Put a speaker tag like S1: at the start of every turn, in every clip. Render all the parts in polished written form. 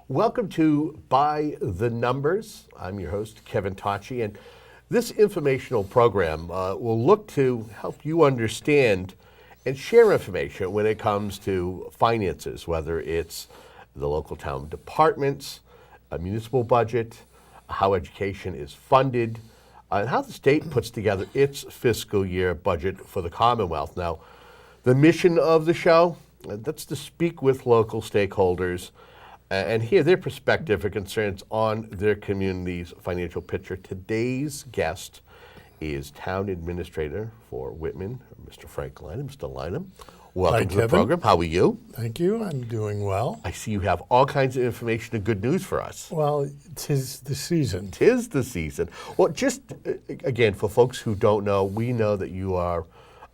S1: Welcome to By the Numbers. I'm your host, Kevin Tocci, and this informational program will look to help you understand and share information when it comes to finances, whether it's the local town departments, a municipal budget, how education is funded, and how the state puts together its fiscal year budget for the Commonwealth. Now, the mission of the show, that's to speak with local stakeholders and hear their perspective or concerns on their community's financial picture. Today's guest is Town Administrator for Whitman, Mr. Frank Lynam. Mr. Lynam, welcome to the program. How are you?
S2: Thank you. I'm doing well.
S1: I see you have all kinds of information and good news for us.
S2: Well, 'tis the season.
S1: 'Tis the season. Well, just again, for folks who don't know, we know that you are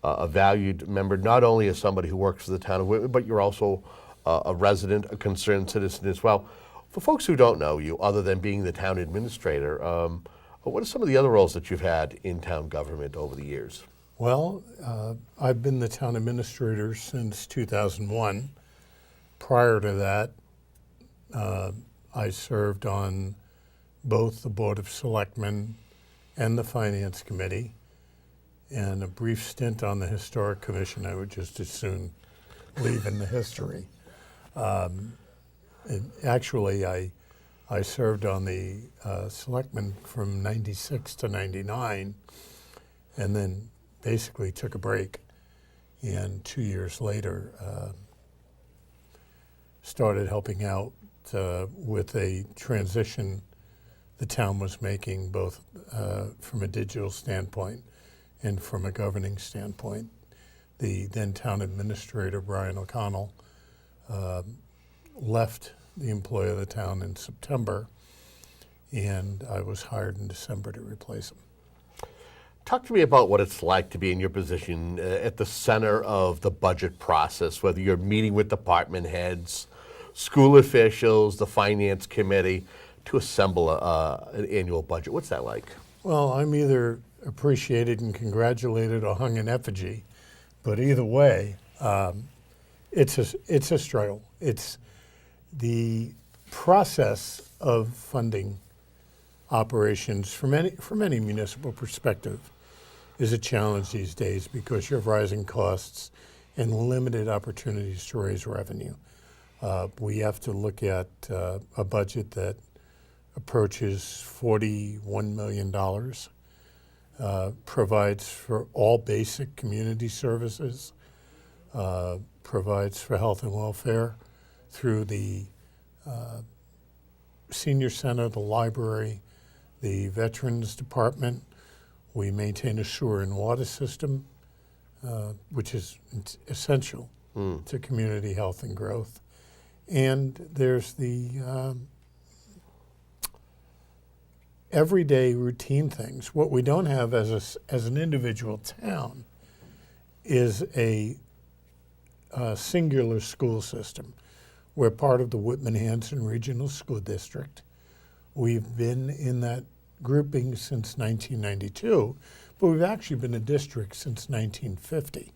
S1: a valued member, not only as somebody who works for the town of Whitman, but you're also a resident, a concerned citizen as well. For folks who don't know you, other than being the town administrator, what are some of the other roles that you've had in town government over the years?
S2: Well, I've been the town administrator since 2001. Prior to that, I served on both the Board of Selectmen and the Finance Committee, and a brief stint on the Historic Commission. I would just as soon leave in the history. Actually, I served on the Selectmen from 96 to 99, and then basically took a break. And 2 years later, started helping out with a transition the town was making, both from a digital standpoint and from a governing standpoint. The then town administrator, Brian O'Connell, left the employ of the town in September, and I was hired in December to replace him.
S1: Talk to me about what it's like to be in your position at the center of the budget process, whether you're meeting with department heads, school officials, the finance committee, to assemble an annual budget. What's that like?
S2: Well, I'm either appreciated and congratulated or hung in effigy, but either way, it's a struggle. It's the process of funding operations from any municipal perspective is a challenge these days because you have rising costs and limited opportunities to raise revenue. We have to look at a budget that approaches $41 million, provides for all basic community services, provides for health and welfare through the senior center, the library, the veterans department. We maintain a sewer and water system, which is essential to community health and growth. And there's the everyday routine things. What we don't have as an individual town is a singular school system. We're part of the Whitman-Hanson Regional School District. We've been in that grouping since 1992, but we've actually been a district since 1950.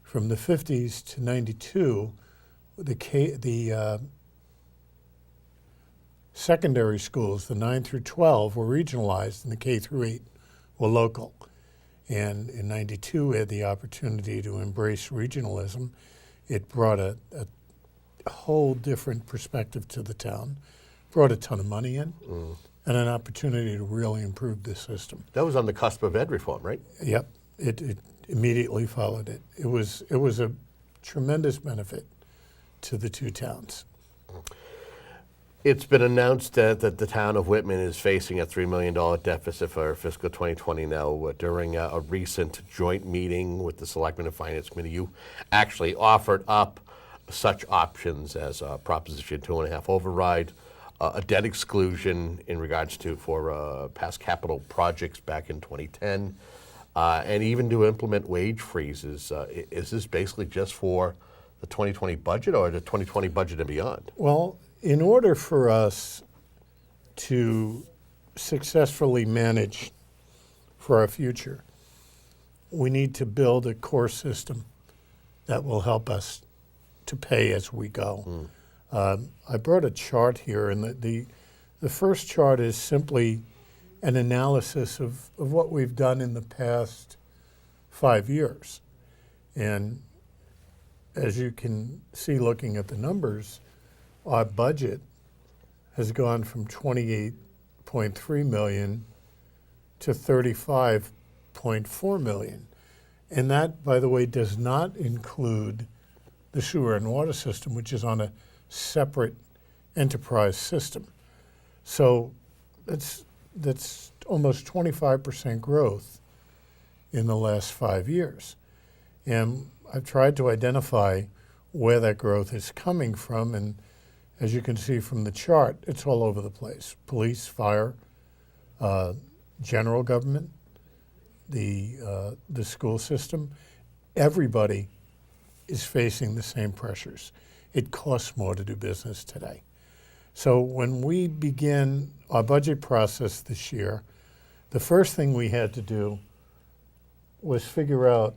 S2: From the 50s to 92, the secondary schools, the 9 through 12, were regionalized, and the K through 8 were local. And in 92, we had the opportunity to embrace regionalism. It brought a whole different perspective to the town, brought a ton of money in, and an opportunity to really improve the system.
S1: That was on the cusp of ed reform, right?
S2: Yep, it immediately followed it. It was a tremendous benefit to the two towns.
S1: It's been announced that the town of Whitman is facing a $3 million deficit for fiscal 2020 now. During a recent joint meeting with the Selectmen and Finance Committee, you actually offered up such options as a Proposition 2.5 override, a debt exclusion in regards to for past capital projects back in 2010, and even to implement wage freezes. Is this basically just for the 2020 budget or the 2020 budget and beyond?
S2: Well, in order for us to successfully manage for our future, we need to build a core system that will help us to pay as we go. I brought a chart here, and the first chart is simply an analysis of what we've done in the past 5 years. And as you can see looking at the numbers, our budget has gone from 28.3 million to 35.4 million. And that, by the way, does not include the sewer and water system, which is on a separate enterprise system. So that's almost 25% growth in the last 5 years. And I've tried to identify where that growth is coming from, and as you can see from the chart, it's all over the place. Police, fire, general government, the school system, everybody is facing the same pressures. It costs more to do business today. So when we begin our budget process this year, the first thing we had to do was figure out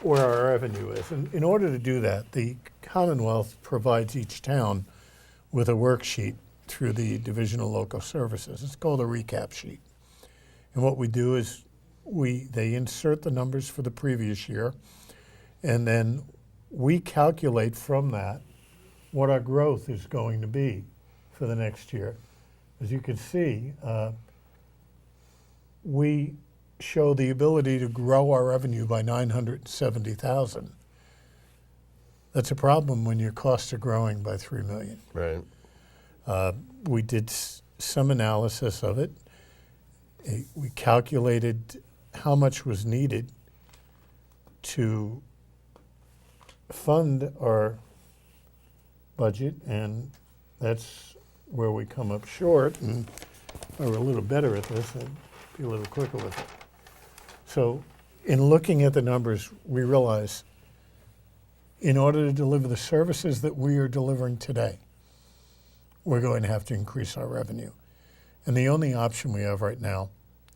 S2: where our revenue is. And in order to do that, the Commonwealth provides each town with a worksheet through the Division of Local Services. It's called a recap sheet. And what we do is they insert the numbers for the previous year, and then we calculate from that what our growth is going to be for the next year. As you can see, we show the ability to grow our revenue by 970,000. That's a problem when your costs are growing by 3 million.
S1: Right.
S2: We did some analysis of it. We calculated how much was needed to fund our budget, and that's where we come up short. And if I were a little better at this, I'd be a little quicker with it. So in looking at the numbers, we realize in order to deliver the services that we are delivering today, we're going to have to increase our revenue. And the only option we have right now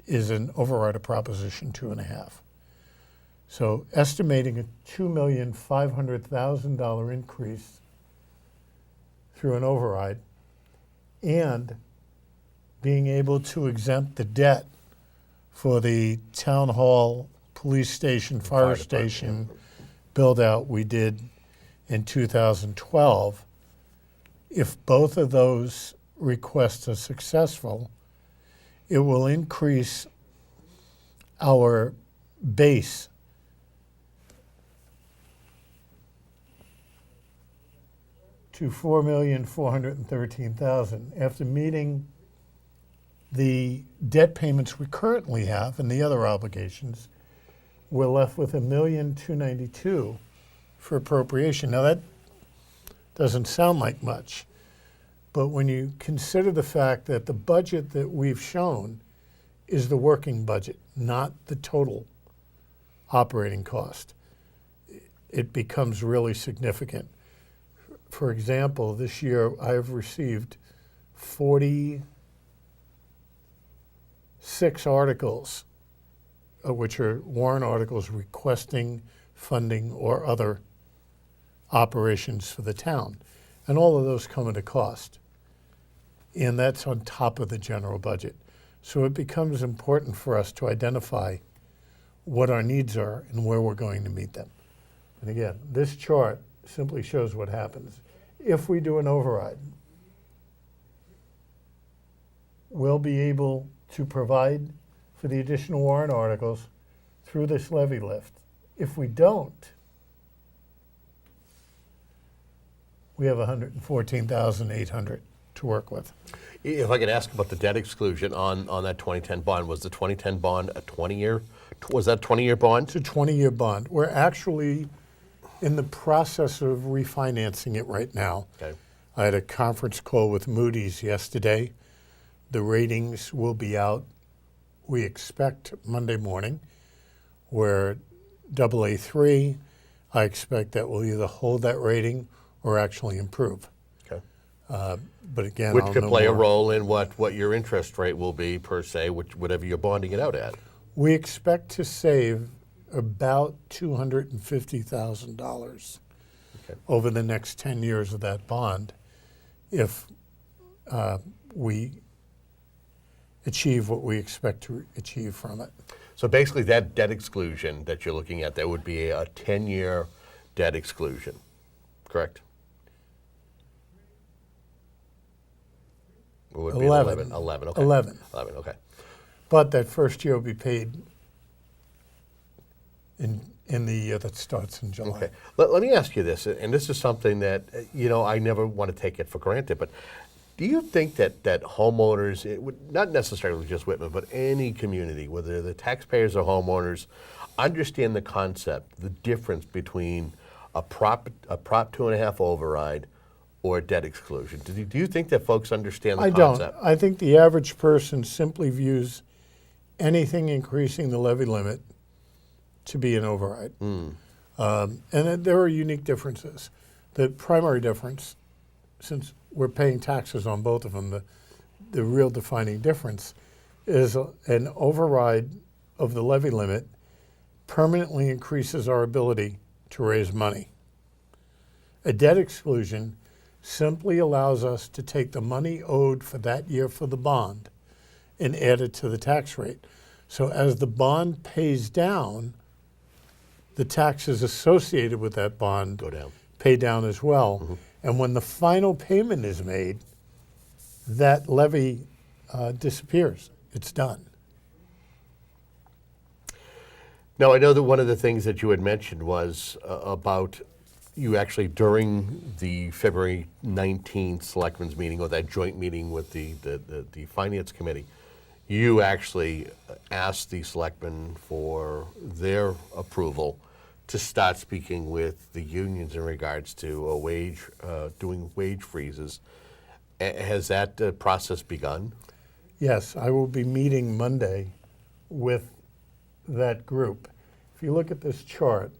S2: is an override of Proposition 2.5. So estimating a $2,500,000 increase through an override and being able to exempt the debt for the town hall, police station, fire station build out we did in 2012, if both of those requests are successful, it will increase our base to $4,413,000. After meeting the debt payments we currently have and the other obligations, we're left with $1,292,000 for appropriation. Now that doesn't sound like much, but when you consider the fact that the budget that we've shown is the working budget, not the total operating cost, it becomes really significant. For example, this year I've received 46 articles, which are warrant articles requesting funding or other operations for the town. And all of those come at a cost. And that's on top of the general budget. So it becomes important for us to identify what our needs are and where we're going to meet them. And again, this chart simply shows what happens. If we do an override, we'll be able to provide for the additional warrant articles through this levy lift. If we don't, we have $114,800 to work with.
S1: If I could ask about the debt exclusion on that 2010 bond, was the 2010 bond a 20-year? Was that a 20-year bond?
S2: It's a 20-year bond. We're actually in the process of refinancing it right now.
S1: Okay.
S2: I had a conference call with Moody's yesterday. The ratings will be out, we expect, Monday morning. We're AA3. I expect that we'll either hold that rating or actually improve.
S1: Okay.
S2: But again,
S1: Which
S2: I'll
S1: could
S2: know
S1: play a
S2: more.
S1: role in what your interest rate will be per se, whatever you're bonding it out at.
S2: We expect to save about $250,000 over the next 10 years of that bond if we achieve what we expect to achieve from it.
S1: So basically that debt exclusion that you're looking at, that would be a 10-year debt exclusion, correct? Or would it be
S2: 11.
S1: 11, okay.
S2: 11.
S1: 11, okay.
S2: But that first year will be paid in the year that starts in July.
S1: Okay. Let me ask you this, and this is something that, I never want to take it for granted, but do you think that homeowners, not necessarily just Whitman, but any community, whether the taxpayers or homeowners, understand the concept, the difference between a Prop 2.5 override or debt exclusion? Do you think that folks understand the concept?
S2: I think the average person simply views anything increasing the levy limit to be an override. And then there are unique differences. The primary difference, since we're paying taxes on both of them, the real defining difference is an override of the levy limit permanently increases our ability to raise money. A debt exclusion simply allows us to take the money owed for that year for the bond and add it to the tax rate. So as the bond pays down, the taxes associated with that bond
S1: Go down.
S2: pay down as well. And when the final payment is made, that levy disappears. It's done.
S1: Now, I know that one of the things that you had mentioned was about you actually, during the February 19th Selectmen's meeting, or that joint meeting with the Finance Committee, you actually asked the Selectmen for their approval to start speaking with the unions in regards to doing wage freezes. Has that process begun?
S2: Yes, I will be meeting Monday with that group. If you look at this chart,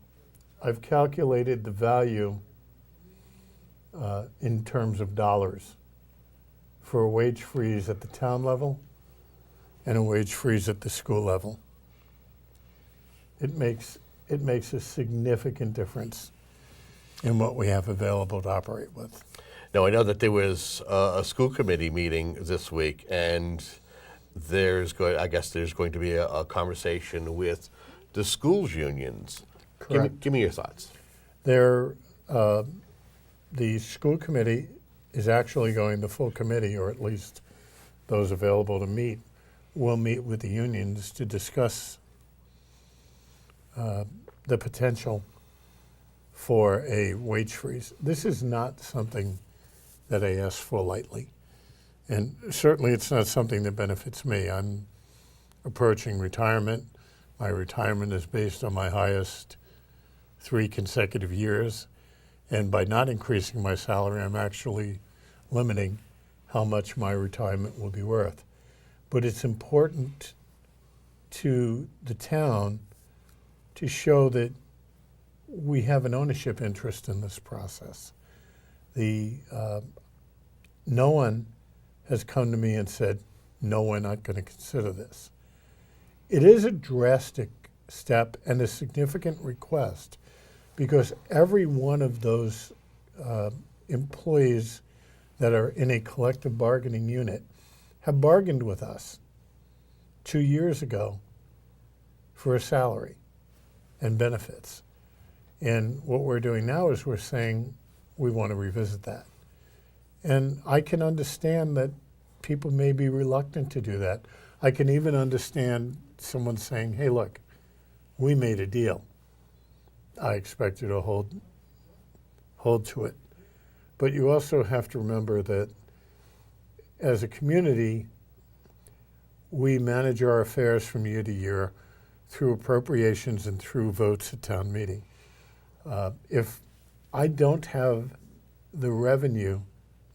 S2: I've calculated the value in terms of dollars for a wage freeze at the town level and a wage freeze at the school level. It makes a significant difference in what we have available to operate with.
S1: Now, I know that there was a school committee meeting this week, and I guess there's going to be a conversation with the schools unions.
S2: Correct.
S1: Give me your thoughts.
S2: The school committee is actually going, the full committee, or at least those available to meet, will meet with the unions to discuss the potential for a wage freeze. This is not something that I ask for lightly. And certainly it's not something that benefits me. I'm approaching retirement. My retirement is based on my highest 3 consecutive years. And by not increasing my salary, I'm actually limiting how much my retirement will be worth. But it's important to the town to show that we have an ownership interest in this process. No one has come to me and said, no, we're not going to consider this. It is a drastic step and a significant request because every one of those employees that are in a collective bargaining unit have bargained with us 2 years ago for a salary and benefits. And what we're doing now is we're saying we want to revisit that. And I can understand that people may be reluctant to do that. I can even understand someone saying, hey, look, we made a deal. I expect you to hold to it. But you also have to remember that as a community, we manage our affairs from year to year through appropriations and through votes at town meeting. If I don't have the revenue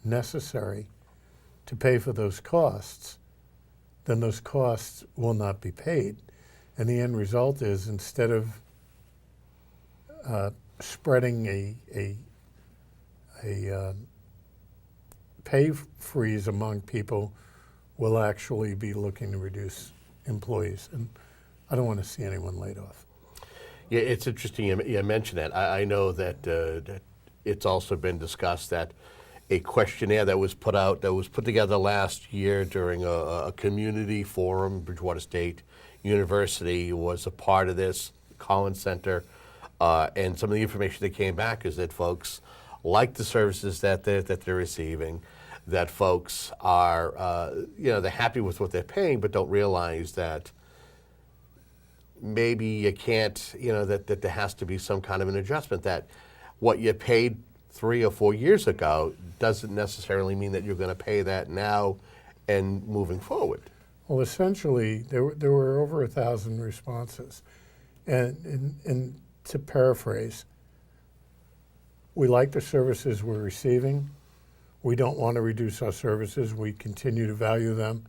S2: necessary to pay for those costs, then those costs will not be paid. And the end result is instead of spreading a pay freeze among people, we'll actually be looking to reduce employees. And I don't want to see anyone laid off.
S1: Yeah, it's interesting you mentioned that. I know that it's also been discussed that a questionnaire that was put together last year during a community forum, Bridgewater State University was a part of this, Collins Center, and some of the information that came back is that folks like the services that they're receiving, that folks are, they're happy with what they're paying, but don't realize that maybe you can't, that there has to be some kind of an adjustment, that what you paid 3 or 4 years ago doesn't necessarily mean that you're going to pay that now and moving forward.
S2: Well, essentially, there were over 1,000 responses. And to paraphrase, we like the services we're receiving. We don't want to reduce our services. We continue to value them,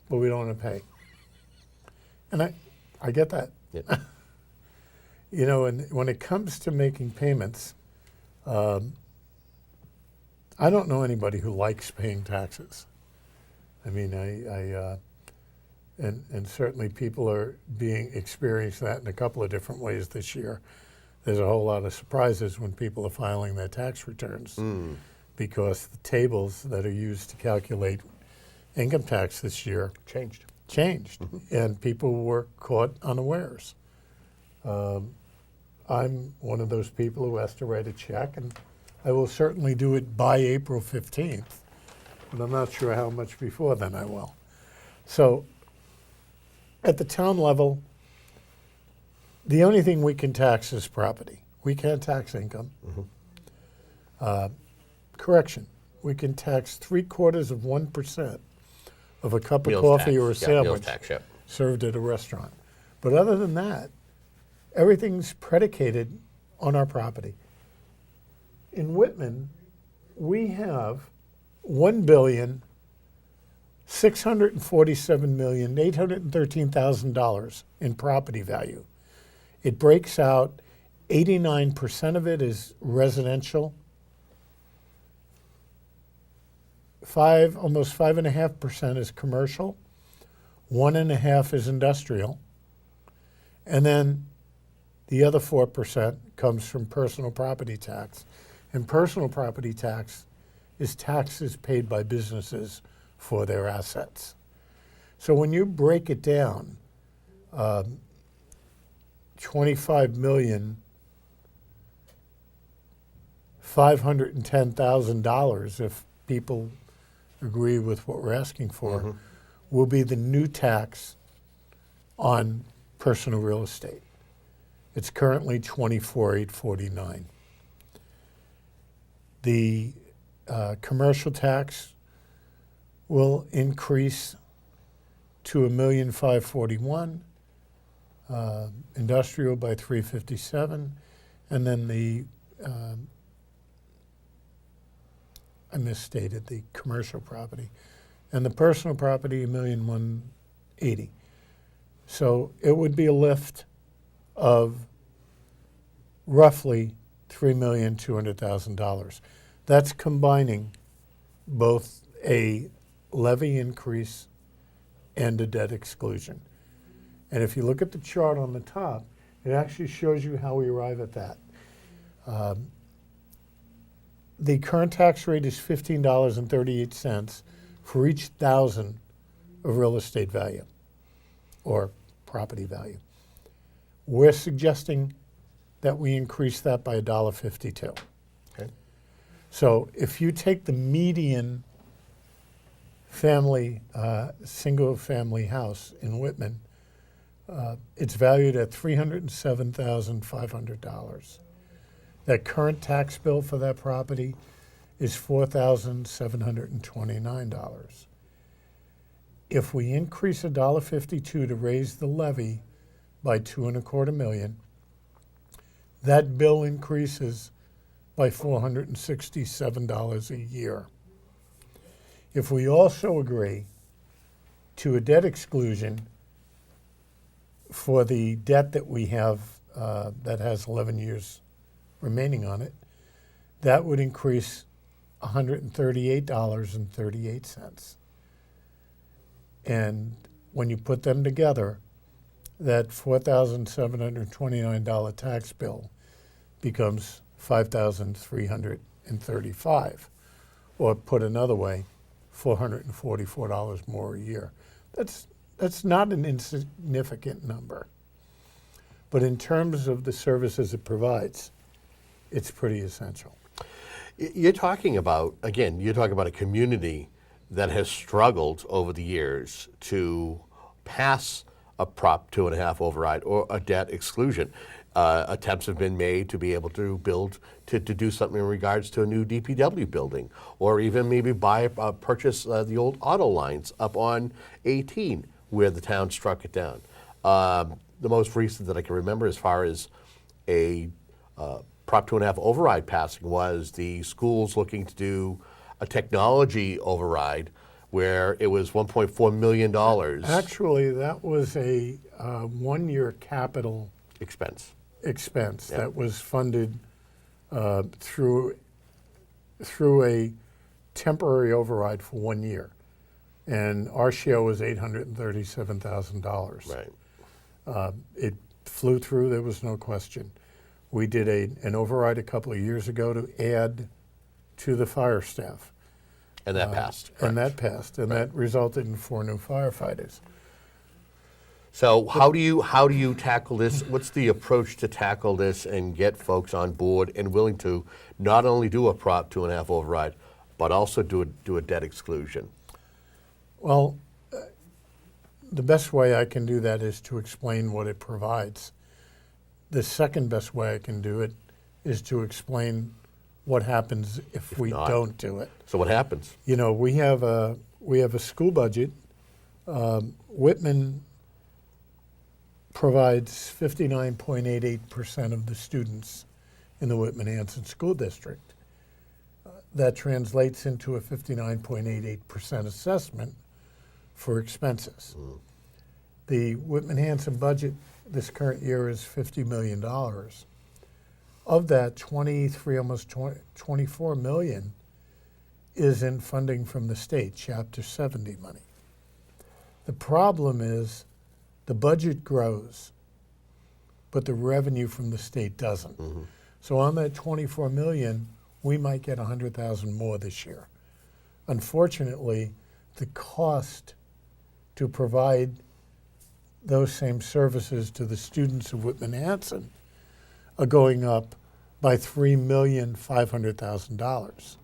S2: but we don't want to pay. And I get that.
S1: Yeah.
S2: And when it comes to making payments, I don't know anybody who likes paying taxes. I mean, and certainly people are experiencing that in a couple of different ways this year. There's a whole lot of surprises when people are filing their tax returns because the tables that are used to calculate income tax this year
S1: Changed.
S2: and people were caught unawares. I'm one of those people who has to write a check, and I will certainly do it by April 15th, but I'm not sure how much before then I will. So at the town level, the only thing we can tax is property. We can't tax income. Correction, we can tax 3/4% of a cup of
S1: Meals
S2: coffee
S1: tax.
S2: or a
S1: Yeah,
S2: sandwich
S1: meals tax, yep.
S2: served at a restaurant. But other than that, everything's predicated on our property. In Whitman, we have $1,647,813,000 in property value. It breaks out, 89% of it is residential, almost 5.5% is commercial, 1.5% is industrial, and then the other 4% comes from personal property tax. And personal property tax is taxes paid by businesses for their assets. So when you break it down, $25,510,000, if people agree with what we're asking for, will be the new tax on personal real estate. It's currently $24,849. The commercial tax will increase to $1,541,000, industrial by $357,000, and then I misstated the commercial property, and the personal property $1,180,000. So it would be a lift of roughly $3,200,000. That's combining both a levy increase and a debt exclusion. And if you look at the chart on the top, it actually shows you how we arrive at that. The current tax rate is $15.38 for each 1,000 of real estate value or property value. We're suggesting that we increase that by $1.52.
S1: Okay.
S2: So if you take the median single family house in Whitman, it's valued at $307,500. That current tax bill for that property is $4,729. If we increase $1.52 to raise the levy by $2.25 million, that bill increases by $467 a year. If we also agree to a debt exclusion for the debt that we have that has 11 years remaining on it, that would increase $138.38. And when you put them together, that $4,729 tax bill becomes $5,335, or put another way, $444 more a year. That's not an insignificant number. But in terms of the services it provides, it's pretty essential.
S1: You're talking about a community that has struggled over the years to pass a Prop 2.5 override or a debt exclusion. Attempts have been made to be able to do something in regards to a new DPW building, or even maybe purchase the old auto lines up on 18 where the town struck it down. The most recent that I can remember as far as a Prop 2.5 override passing was the schools looking to do a technology override where it was $1.4 million.
S2: Actually, that was a one-year capital
S1: expense.
S2: Yep. That was funded through a temporary override for 1 year. And our share was $837,000.
S1: Right.
S2: It flew through, there was no question. We did an override a couple of years ago to add to the fire staff.
S1: And that passed.
S2: And that passed, and that resulted in 4 new firefighters.
S1: So how do you tackle this? What's the approach to tackle this and get folks on board and willing to not only do a Prop 2.5 override, but also do a debt exclusion?
S2: Well, the best way I can do that is to explain what it provides. The second best way I can do it is to explain what happens if we don't do it.
S1: So what happens?
S2: You know, we have a school budget. Whitman provides 59.88% of the students in the Whitman-Hanson School District. That translates into a 59.88% assessment for expenses. The Whitman-Hanson budget this current year is $50 million. Of that, almost 24 million is in funding from the state, Chapter 70 money. The problem is the budget grows, but the revenue from the state doesn't. Mm-hmm. So on that 24 million, we might get 100,000 more this year. Unfortunately, the cost to provide those same services to the students of Whitman-Hanson are going up by $3,500,000.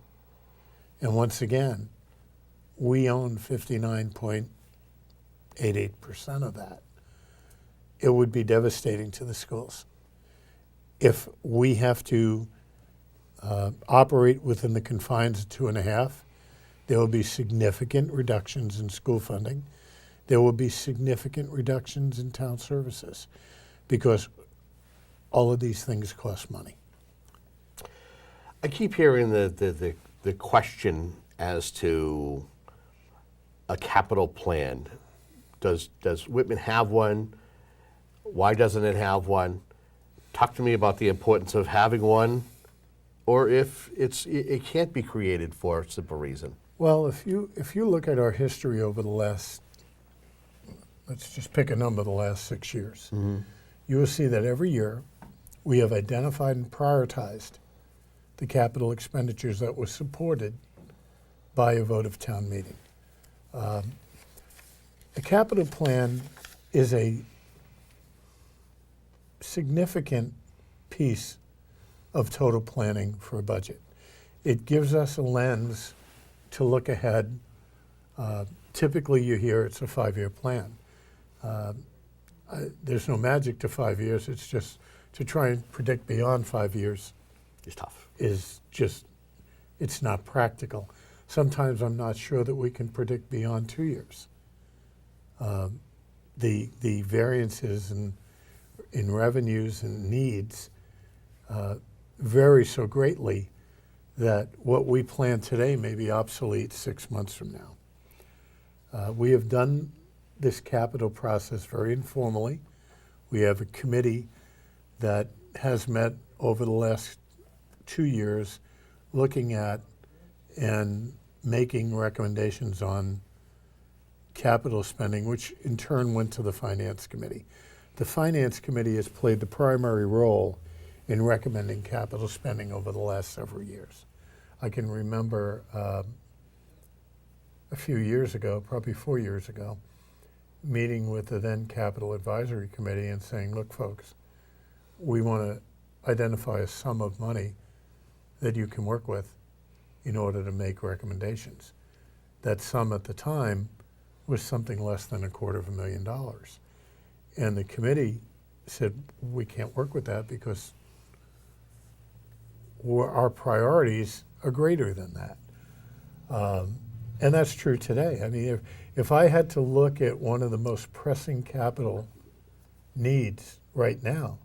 S2: And once again, we own 59.88% of that. It would be devastating to the schools. If we have to operate within the confines of 2.5, there will be significant reductions in school funding. There will be significant reductions in town services because all of these things cost money.
S1: I keep hearing the question as to a capital plan. Does Whitman have one? Why doesn't it have one? Talk to me about the importance of having one, or if it can't be created for a simple reason.
S2: Well, if you look at our history over the last, let's just pick a number, the last 6 years, mm-hmm. you will see that every year we have identified and prioritized the capital expenditures that were supported by a vote of town meeting. A capital plan is a significant piece of total planning for a budget. It gives us a lens to look ahead. Typically you hear it's a 5-year plan. There's no magic to 5 years. It's just to try and predict beyond 5 years.
S1: It's tough.
S2: It's not practical. Sometimes I'm not sure that we can predict beyond 2 years. The variances in revenues and needs vary so greatly that what we plan today may be obsolete 6 months from now. We have done this capital process very informally. We have a committee that has met over the last 2 years looking at and making recommendations on capital spending, which in turn went to the Finance Committee. The Finance Committee has played the primary role in recommending capital spending over the last several years. I can remember a few years ago, probably 4 years ago, meeting with the then Capital Advisory Committee and saying, look, folks, we want to identify a sum of money that you can work with in order to make recommendations. That sum at the time was something less than $250,000. And the committee said, we can't work with that because our priorities are greater than that. And that's true today. I mean, if I had to look at one of the most pressing capital needs right now,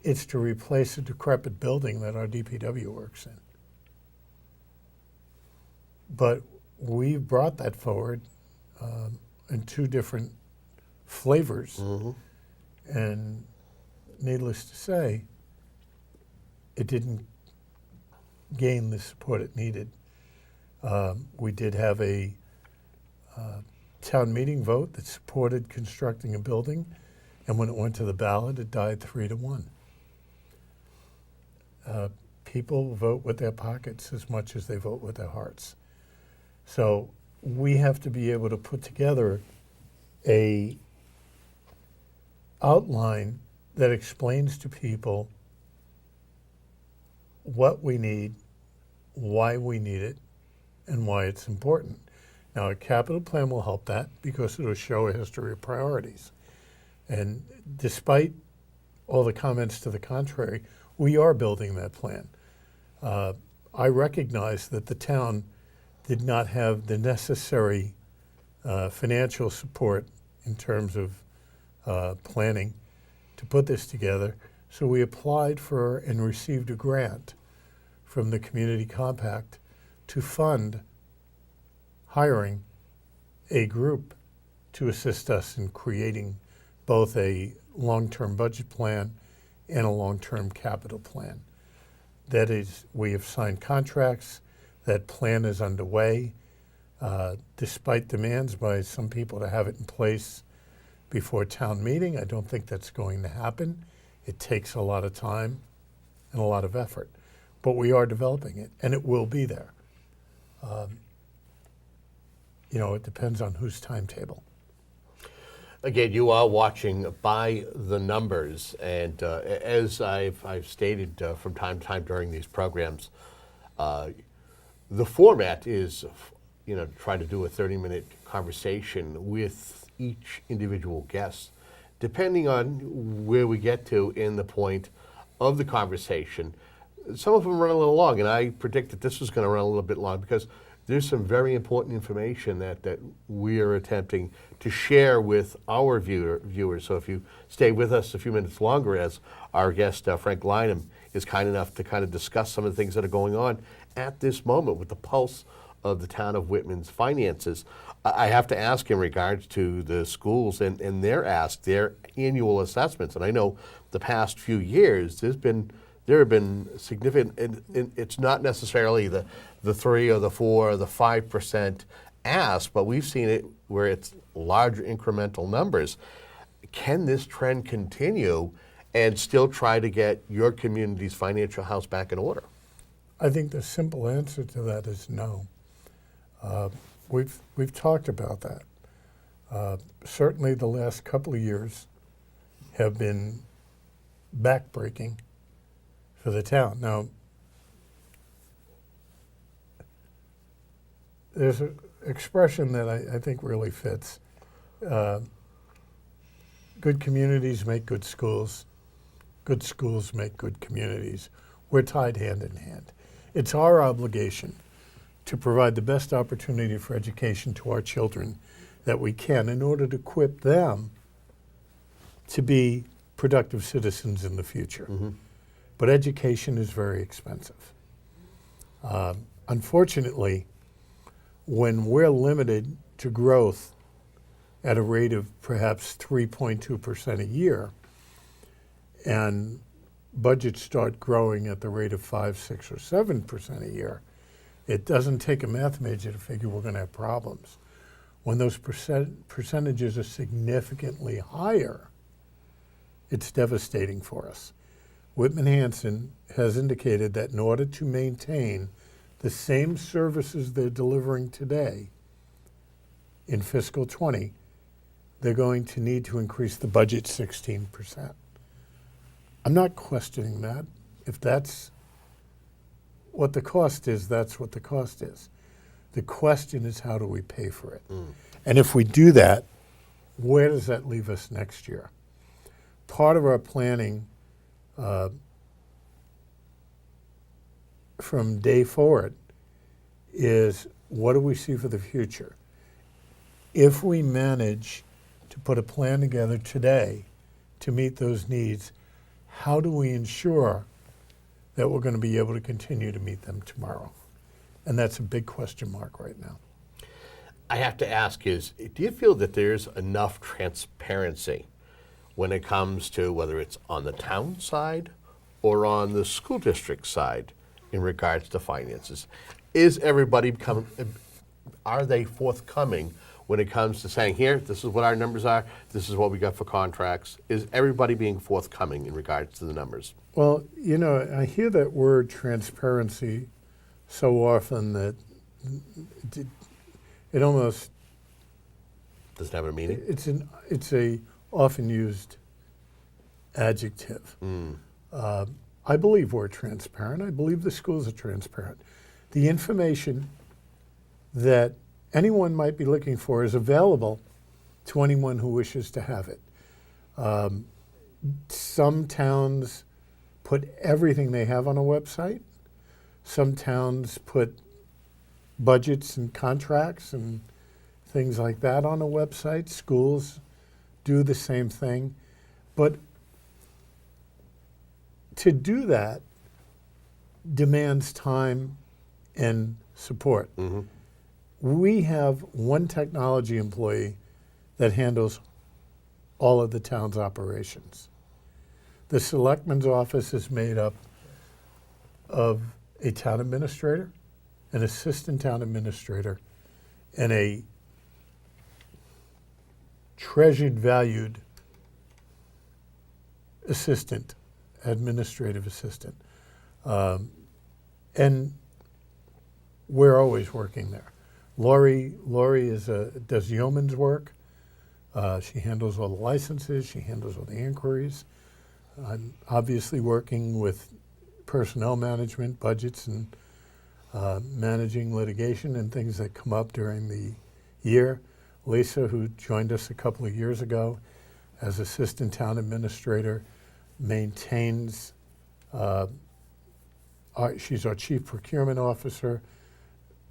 S2: it's to replace a decrepit building that our DPW works in. But we've brought that forward in two different flavors. And needless to say, it didn't gain the support it needed. We did have a town meeting vote that supported constructing a building, and when it went to the ballot, it died 3-1. People vote with their pockets as much as they vote with their hearts. So we have to be able to put together a outline that explains to people what we need, why we need it, and why it's important. Now, a capital plan will help that because it'll show a history of priorities. And despite all the comments to the contrary, we are building that plan. I recognize that the town did not have the necessary financial support in terms of planning to put this together. So we applied for and received a grant from the Community Compact to fund hiring a group to assist us in creating both a long-term budget plan and a long-term capital plan. That is, we have signed contracts. That plan is underway, despite demands by some people to have it in place before town meeting. I don't think that's going to happen. It takes a lot of time and a lot of effort, but we are developing it, and it will be there. It depends on whose timetable.
S1: Again, you are watching by the numbers, and as I've stated from time to time during these programs, the format is, try to do a 30-minute conversation with each individual guest, depending on where we get to in the point of the conversation. Some of them run a little long, and I predict that this is going to run a little bit long because there's some very important information that we are attempting to share with our viewers. So if you stay with us a few minutes longer, as our guest, Frank Lynam, is kind enough to kind of discuss some of the things that are going on at this moment with the pulse of the town of Whitman's finances. I have to ask in regards to the schools and their annual assessments. And I know the past few years there have been significant, and it's not necessarily the 3 or the 4 or the 5% ask, but we've seen it where it's larger incremental numbers. Can this trend continue and still try to get your community's financial house back in order?
S2: I think the simple answer to that is no. We've talked about that. Certainly the last couple of years have been backbreaking for the town. Now, there's an expression that I think really fits. Good communities make good schools. Good schools make good communities. We're tied hand in hand. It's our obligation to provide the best opportunity for education to our children that we can in order to equip them to be productive citizens in the future. But education is very expensive. Unfortunately, when we're limited to growth at a rate of perhaps 3.2% a year, and budgets start growing at the rate of 5, 6, or 7% a year, it doesn't take a math major to figure we're going to have problems. When those percentages are significantly higher, it's devastating for us. Whitman Hanson has indicated that in order to maintain the same services they're delivering today in fiscal 20, they're going to need to increase the budget 16%. I'm not questioning that. If that's what the cost is, that's what the cost is. The question is, how do we pay for it? And if we do that, where does that leave us next year? Part of our planning from day forward is, what do we see for the future? If we manage to put a plan together today to meet those needs, how do we ensure that we're going to be able to continue to meet them tomorrow? And that's a big question mark right now.
S1: I have to ask is, do you feel that there's enough transparency when it comes to whether it's on the town side or on the school district side in regards to finances? Is everybody are they forthcoming when it comes to saying, here, this is what our numbers are, this is what we got for contracts? Is everybody being forthcoming in regards to the numbers?
S2: Well, you know, I hear that word transparency so often that it almost
S1: Doesn't have a meaning?
S2: it's a often used adjective. I believe we're transparent. I believe the schools are transparent. The information that anyone might be looking for is available to anyone who wishes to have it. Some towns put everything they have on a website. Some towns put budgets and contracts and things like that on a website. Schools do the same thing. But to do that demands time and support. We have one technology employee that handles all of the town's operations. The selectman's office is made up of a town administrator, an assistant town administrator, and a treasured, valued assistant, administrative assistant. And we're always working there. Lori does yeoman's work. She handles all the licenses. She handles all the inquiries. I'm obviously working with personnel management, budgets, and managing litigation and things that come up during the year. Lisa, who joined us a couple of years ago as assistant town administrator, maintains, she's our chief procurement officer.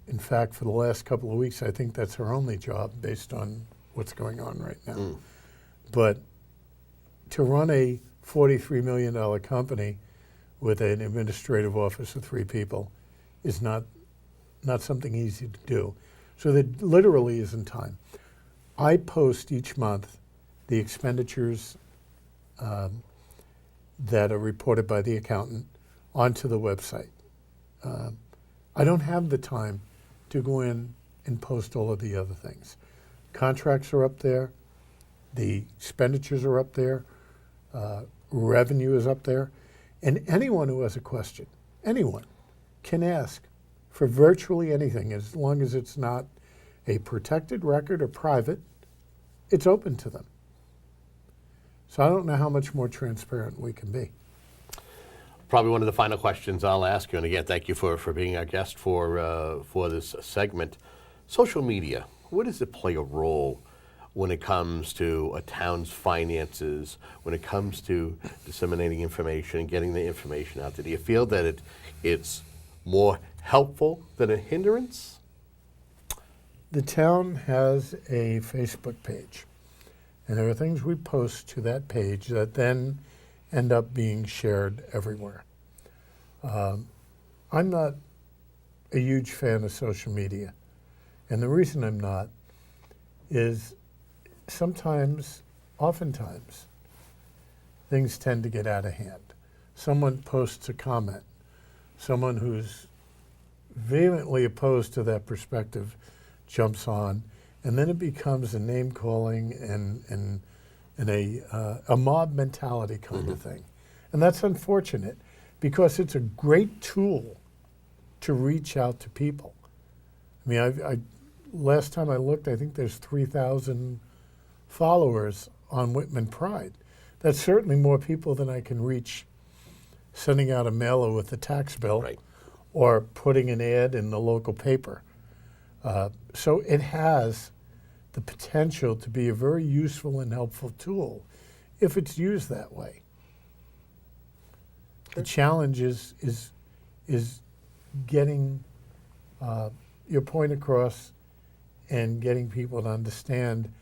S2: In fact, for the last couple of weeks, I think that's her only job based on what's going on right now. But to run a $43 million company with an administrative office of 3 people is not something easy to do. So there literally isn't time. I post each month the expenditures that are reported by the accountant onto the website. I don't have the time to go in and post all of the other things. Contracts are up there, the expenditures are up there, revenue is up there, and anyone who has a question, anyone, can ask for virtually anything as long as it's not a protected record or private. It's open to them. So I don't know how much more transparent we can be.
S1: Probably one of the final questions I'll ask you, and again, thank you for being our guest for this segment. Social media, where does it play a role when it comes to a town's finances, when it comes to disseminating information and getting the information out there? Do you feel that it's more helpful than a hindrance?
S2: The town has a Facebook page, and there are things we post to that page that then end up being shared everywhere. I'm not a huge fan of social media, and the reason I'm not is oftentimes, things tend to get out of hand. Someone posts a comment, someone who's vehemently opposed to that perspective jumps on, and then it becomes a name calling and a mob mentality kind of thing. And that's unfortunate because it's a great tool to reach out to people. I mean, last time I looked, I think there's 3,000 followers on Whitman Pride. That's certainly more people than I can reach sending out a mailer with a tax bill
S1: Right.
S2: or putting an ad in the local paper. So it has the potential to be a very useful and helpful tool if it's used that way. The challenge is getting your point across and getting people to understand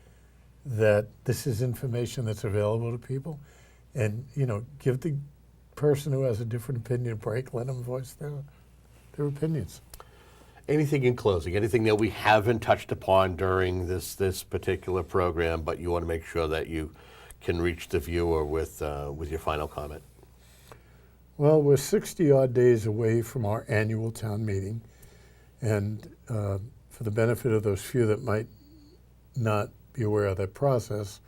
S2: that this is information that's available to people, and give the person who has a different opinion a break, let them voice their opinions.
S1: Anything in closing, anything that we haven't touched upon during this particular program, but you want to make sure that you can reach the viewer with your final comment?
S2: Well, we're 60-odd days away from our annual town meeting, and for the benefit of those few that might not be aware of that process,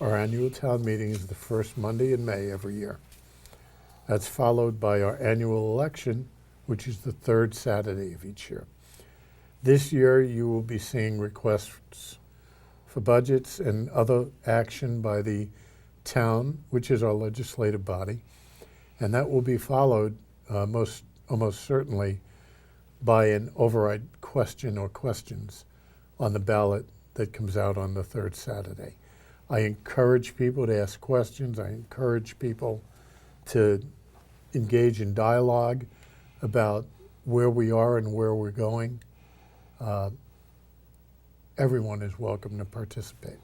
S2: our annual town meeting is the first Monday in May every year. That's followed by our annual election, which is the third Saturday of each year. This year, you will be seeing requests for budgets and other action by the town, which is our legislative body, and that will be followed almost certainly by an override question or questions on the ballot that comes out on the third Saturday. I encourage people to ask questions. I encourage people to engage in dialogue about where we are and where we're going. Everyone is welcome to participate.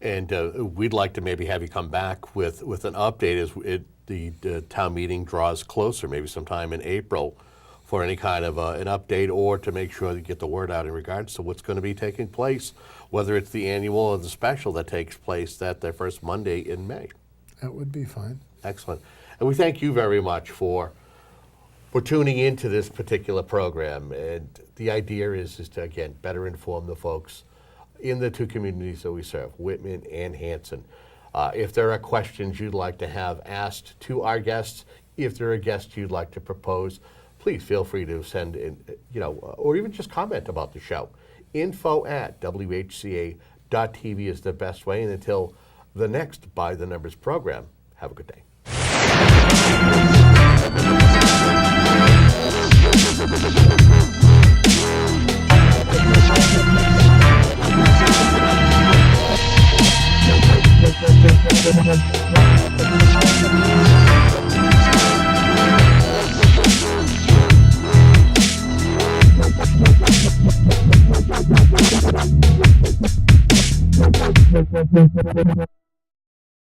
S1: And we'd like to maybe have you come back with an update as the town meeting draws closer, maybe sometime in April, for any kind of an update, or to make sure that you get the word out in regards to what's going to be taking place, whether it's the annual or the special that takes place that the first Monday in May.
S2: That would be fine.
S1: Excellent. And we thank you very much for tuning into this particular program. And the idea is to, again, better inform the folks in the two communities that we serve, Whitman and Hanson. If there are questions you'd like to have asked to our guests, if there are guests you'd like to propose, please feel free to send in, or even just comment about the show. info@WHCA.tv is the best way. And until the next By the Numbers program, have a good day.